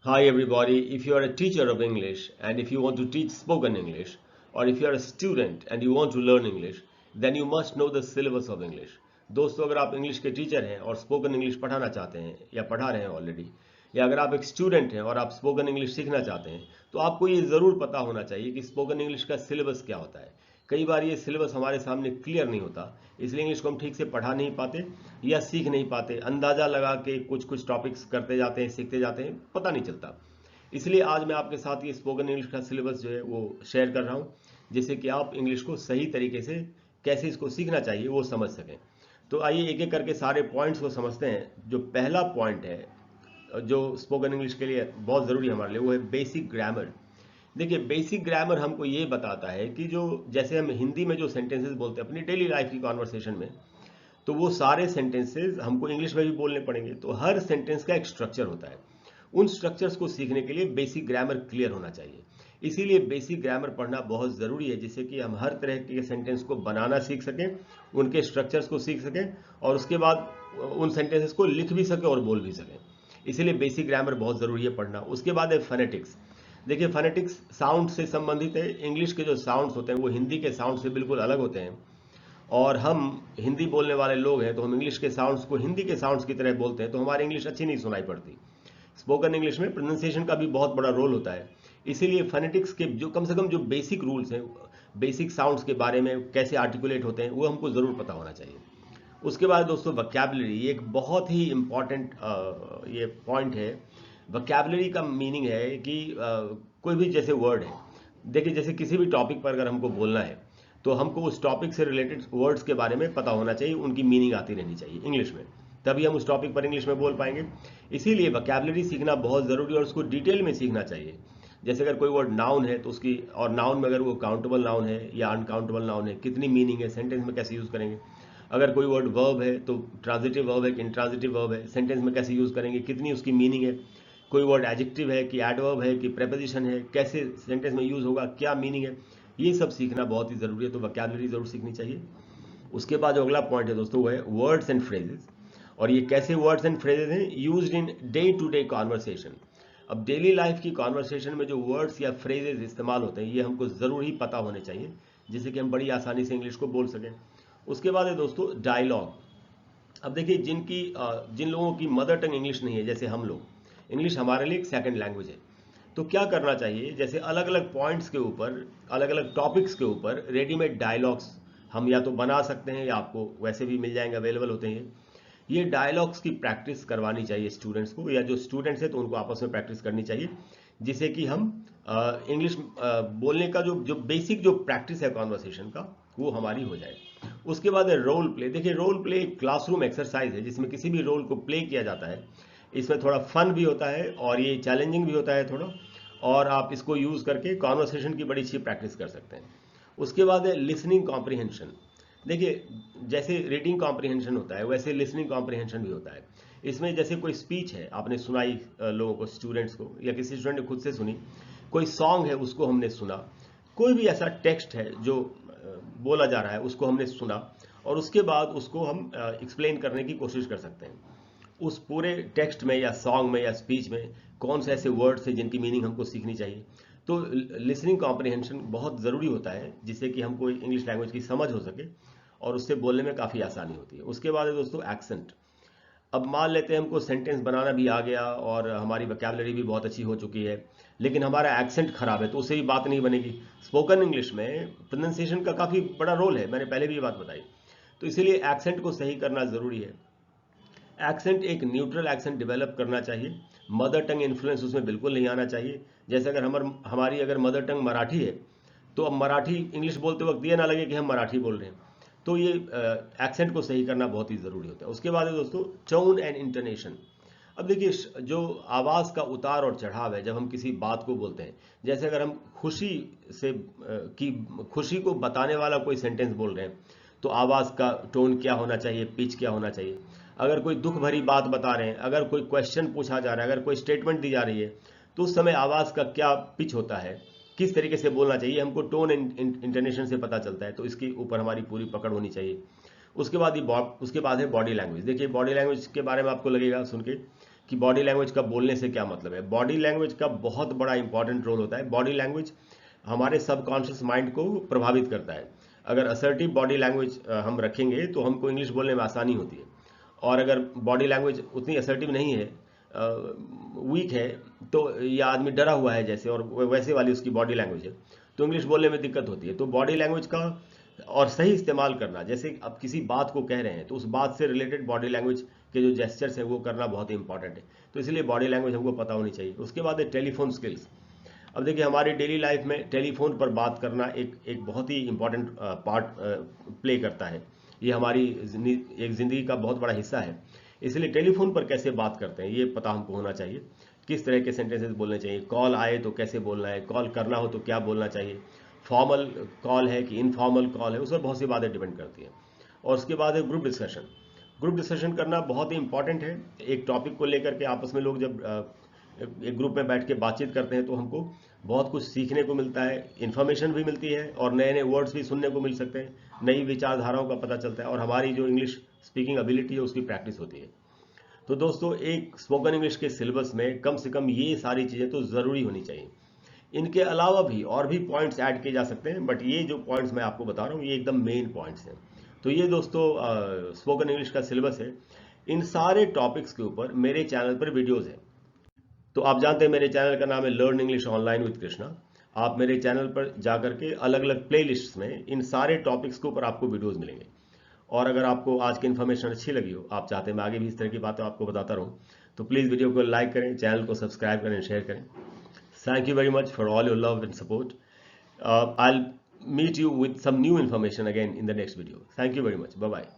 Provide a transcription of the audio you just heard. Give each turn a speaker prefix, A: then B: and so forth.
A: Hi everybody, if you are a teacher of English and if you want to teach spoken English, or if you are a student and you want to learn English, then you must know the syllabus of English. दोस्तों, अगर आप English के teacher हैं और spoken English पढ़ाना चाहते हैं या पढ़ा रहे हैं ऑलरेडी, या अगर आप एक स्टूडेंट हैं और आप स्पोकन इंग्लिश सीखना चाहते हैं, तो आपको ये ज़रूर पता होना चाहिए कि स्पोकन इंग्लिश का सिलेबस क्या होता है। कई बार ये सिलेबस हमारे सामने क्लियर नहीं होता, इसलिए इंग्लिश को हम ठीक से पढ़ा नहीं पाते या सीख नहीं पाते, अंदाज़ा लगा के कुछ कुछ टॉपिक्स करते जाते हैं, सीखते जाते हैं, पता नहीं चलता। इसलिए आज मैं आपके साथ ये स्पोकन इंग्लिश का सिलेबस जो है वो शेयर कर रहा हूँ, जिससे कि आप इंग्लिश को सही तरीके से कैसे इसको सीखना चाहिए वो समझ सकें। तो आइए एक एक करके सारे पॉइंट्स को समझते हैं। जो पहला पॉइंट है जो स्पोकन इंग्लिश के लिए बहुत ज़रूरी है हमारे लिए, वो है बेसिक ग्रामर। देखिए, बेसिक ग्रामर हमको ये बताता है कि जो जैसे हम हिंदी में जो सेंटेंसेस बोलते हैं अपनी डेली लाइफ की कॉन्वर्सेशन में, तो वो सारे सेंटेंसेस हमको इंग्लिश में भी बोलने पड़ेंगे। तो हर सेंटेंस का एक स्ट्रक्चर होता है। उन स्ट्रक्चर्स को सीखने के लिए बेसिक ग्रामर क्लियर होना चाहिए। इसीलिए बेसिक ग्रामर पढ़ना बहुत ज़रूरी है, जिससे कि हम हर तरह के सेंटेंस को बनाना सीख सकें, उनके स्ट्रक्चर्स को सीख सकें और उसके बाद उन सेंटेंसेस को लिख भी सकें और बोल भी सकें। इसीलिए बेसिक ग्रामर बहुत ज़रूरी है पढ़ना। उसके बाद है फोनेटिक्स। देखिए, फोनेटिक्स साउंड से संबंधित है। इंग्लिश के जो साउंड्स होते हैं वो हिंदी के साउंड से बिल्कुल अलग होते हैं, और हम हिंदी बोलने वाले लोग हैं तो हम इंग्लिश के साउंड्स को हिंदी के साउंड्स की तरह बोलते हैं, तो हमारी इंग्लिश अच्छी नहीं सुनाई पड़ती। स्पोकन इंग्लिश में प्रोनाउंसिएशन का भी बहुत बड़ा रोल होता है। इसीलिए फोनेटिक्स के जो कम से कम जो बेसिक रूल्स हैं, बेसिक साउंड्स के बारे में कैसे आर्टिकुलेट होते हैं, वो हमको ज़रूर पता होना चाहिए। उसके बाद दोस्तों वोकैबुलरी, ये एक बहुत ही इम्पॉर्टेंट ये पॉइंट है। वोकैबुलरी का मीनिंग है कि कोई भी जैसे वर्ड है, देखिए जैसे किसी भी टॉपिक पर अगर हमको बोलना है तो हमको उस टॉपिक से रिलेटेड वर्ड्स के बारे में पता होना चाहिए, उनकी मीनिंग आती रहनी चाहिए इंग्लिश में, तभी हम उस टॉपिक पर इंग्लिश में बोल पाएंगे। इसीलिए वोकैबुलरी सीखना बहुत ज़रूरी है और उसको डिटेल में सीखना चाहिए। जैसे अगर कोई वर्ड नाउन है तो उसकी, और नाउन में अगर वो काउंटेबल नाउन है या अनकाउंटेबल नाउन है, कितनी मीनिंग है, सेंटेंस में कैसे यूज़ करेंगे। अगर कोई वर्ड वर्ब है तो ट्रांजिटिव वर्ब है कि इंट्रांजिटिव वर्ब है, सेंटेंस में कैसे यूज़ करेंगे, कितनी उसकी मीनिंग है। कोई वर्ड एडजेक्टिव है कि एडवर्ब है कि प्रेपोजिशन है, कैसे सेंटेंस में यूज़ होगा, क्या मीनिंग है, ये सब सीखना बहुत ही ज़रूरी है। तो वोकैबुलरी ज़रूर सीखनी चाहिए। उसके बाद जो अगला पॉइंट है दोस्तों वो है वर्ड्स एंड फ्रेजेस। और ये कैसे वर्ड्स एंड फ्रेजेस हैं, used in day to day conversation. अब डेली लाइफ की कॉन्वर्सेशन में जो वर्ड्स या फ्रेजेस इस्तेमाल होते हैं ये हमको ज़रूर ही पता होने चाहिए, जिससे कि हम बड़ी आसानी से इंग्लिश को बोल सकें। उसके बाद है दोस्तों डायलॉग। अब देखिए, जिन लोगों की मदर टंग इंग्लिश नहीं है, जैसे हम लोग, इंग्लिश हमारे लिए एक सेकंड लैंग्वेज है। तो क्या करना चाहिए, जैसे अलग अलग पॉइंट्स के ऊपर, अलग अलग टॉपिक्स के ऊपर रेडीमेड डायलॉग्स हम या तो बना सकते हैं या आपको वैसे भी मिल जाएंगे, अवेलेबल होते हैं। ये डायलॉग्स की प्रैक्टिस करवानी चाहिए स्टूडेंट्स को, या जो स्टूडेंट्स हैं तो उनको आपस में प्रैक्टिस करनी चाहिए, जिससे कि हम इंग्लिश बोलने का जो जो बेसिक जो प्रैक्टिस है कॉन्वर्सेशन का, वो हमारी हो जाए। उसके बाद है रोल प्ले। देखिए, रोल प्ले एक क्लासरूम एक्सरसाइज है जिसमें किसी भी रोल को प्ले किया जाता है। इसमें थोड़ा फन भी होता है और ये चैलेंजिंग भी होता है थोड़ा, और आप इसको यूज़ करके कॉन्वर्सेशन की बड़ी अच्छी प्रैक्टिस कर सकते हैं। उसके बाद है लिसनिंग कॉम्प्रिहेंशन। देखिए, जैसे रीडिंग कॉम्प्रिहेंशन होता है वैसे लिसनिंग कॉम्प्रिहेंशन भी होता है। इसमें जैसे कोई स्पीच है, आपने सुनाई लोगों को, स्टूडेंट्स को, या किसी स्टूडेंट ने खुद से सुनी, कोई सॉन्ग है उसको हमने सुना, कोई भी ऐसा टेक्स्ट है जो बोला जा रहा है उसको हमने सुना, और उसके बाद उसको हम एक्सप्लेन करने की कोशिश कर सकते हैं। उस पूरे टेक्स्ट में या सॉन्ग में या स्पीच में कौन से ऐसे वर्ड्स हैं जिनकी मीनिंग हमको सीखनी चाहिए। तो लिसनिंग कॉम्प्रिहेंशन बहुत ज़रूरी होता है, जिससे कि हमको इंग्लिश लैंग्वेज की समझ हो सके और उससे बोलने में काफ़ी आसानी होती है। उसके बाद है दोस्तों एक्सेंट। अब मान लेते हैं हमको सेंटेंस बनाना भी आ गया और हमारी वोकैबुलरी भी बहुत अच्छी हो चुकी है, लेकिन हमारा एक्सेंट खराब है, तो उससे भी बात नहीं बनेगी। स्पोकन इंग्लिश में प्रोनाउंसिएशन का काफ़ी बड़ा रोल है, मैंने पहले भी ये बात बताई। तो इसीलिए एक्सेंट को सही करना ज़रूरी है। एक्सेंट एक न्यूट्रल एक्सेंट डेवलप करना चाहिए, मदर टंग इन्फ्लुएंस उसमें बिल्कुल नहीं आना चाहिए। जैसे अगर हमारी अगर मदर टंग मराठी है, तो अब मराठी इंग्लिश बोलते वक्त ये ना लगे कि हम मराठी बोल रहे हैं। तो ये एक्सेंट को सही करना बहुत ही ज़रूरी होता है। उसके बाद है दोस्तों टोन एंड इंटोनेशन। अब देखिए, जो आवाज़ का उतार और चढ़ाव है जब हम किसी बात को बोलते हैं, जैसे अगर हम खुशी से की खुशी को बताने वाला कोई सेंटेंस बोल रहे हैं, तो आवाज़ का टोन क्या होना चाहिए, पिच क्या होना चाहिए। अगर कोई दुख भरी बात बता रहे हैं, अगर कोई क्वेश्चन पूछा जा रहा है, अगर कोई स्टेटमेंट दी जा रही है, तो उस समय आवाज़ का क्या पिच होता है, किस तरीके से बोलना चाहिए, हमको टोन एंड इंटोनेशन से पता चलता है। तो इसके ऊपर हमारी पूरी पकड़ होनी चाहिए। उसके बाद है बॉडी लैंग्वेज। देखिए, बॉडी लैंग्वेज के बारे में आपको लगेगा सुन के कि बॉडी लैंग्वेज का बोलने से क्या मतलब है। बॉडी लैंग्वेज का बहुत बड़ा इंपॉर्टेंट रोल होता है। बॉडी लैंग्वेज हमारे सबकॉन्शियस माइंड को प्रभावित करता है। अगर असर्टिव बॉडी लैंग्वेज हम रखेंगे तो हमको इंग्लिश बोलने में आसानी होती है, और अगर बॉडी लैंग्वेज उतनी असर्टिव नहीं है, वीक है, तो या आदमी डरा हुआ है जैसे, और वैसे वाली उसकी बॉडी लैंग्वेज है, तो इंग्लिश बोलने में दिक्कत होती है। तो बॉडी लैंग्वेज का और सही इस्तेमाल करना, जैसे अब किसी बात को कह रहे हैं तो उस बात से रिलेटेड बॉडी लैंग्वेज के जो जेस्चर्स है वो करना बहुत ही इंपॉर्टेंट है। तो इसलिए बॉडी लैंग्वेज हमको पता होनी चाहिए। उसके बाद है टेलीफोन स्किल्स। अब देखिए हमारी डेली लाइफ में टेलीफोन पर बात करना एक बहुत ही इंपॉर्टेंट पार्ट प्ले करता है। ये हमारी एक ज़िंदगी का बहुत बड़ा हिस्सा है। इसलिए टेलीफोन पर कैसे बात करते हैं ये पता हमको होना चाहिए। किस तरह के सेंटेंसेस बोलने चाहिए, कॉल आए तो कैसे बोलना है, कॉल करना हो तो क्या बोलना चाहिए, फॉर्मल कॉल है कि इनफॉर्मल कॉल है, उस पर बहुत सी बातें डिपेंड करती हैं। और उसके बाद है ग्रुप डिस्कशन। ग्रुप डिस्कशन करना बहुत ही इंपॉर्टेंट है। एक टॉपिक को लेकर के आपस में लोग जब एक ग्रुप में बैठ के बातचीत करते हैं तो हमको बहुत कुछ सीखने को मिलता है, इन्फॉर्मेशन भी मिलती है, और नए नए वर्ड्स भी सुनने को मिल सकते हैं, नई विचारधाराओं का पता चलता है, और हमारी जो इंग्लिश स्पीकिंग एबिलिटी है उसकी प्रैक्टिस होती है। तो दोस्तों एक स्पोकन इंग्लिश के सिलेबस में कम से कम ये सारी चीज़ें तो ज़रूरी होनी चाहिए। इनके अलावा भी और भी पॉइंट्स ऐड किए जा सकते हैं, बट ये जो पॉइंट्स मैं आपको बता रहा हूँ ये एकदम मेन पॉइंट्स हैं। तो ये दोस्तों स्पोकन इंग्लिश का सिलेबस है। इन सारे टॉपिक्स के ऊपर मेरे चैनल पर वीडियोज़ हैं। तो आप जानते हैं मेरे चैनल का नाम है learn English online with Krishna. आप मेरे चैनल पर जाकर के अलग अलग प्लेलिस्ट्स में इन सारे टॉपिक्स के ऊपर आपको वीडियोस मिलेंगे। और अगर आपको आज की इन्फॉर्मेशन अच्छी लगी हो, आप चाहते हैं मैं आगे भी इस तरह की बातें आपको बताता रहूं, तो प्लीज़ वीडियो को लाइक करें, चैनल को सब्सक्राइब करें, शेयर करें। Thank you very much for all your love and support. I will meet you with some new information again in the next video. Thank you very much. Bye bye.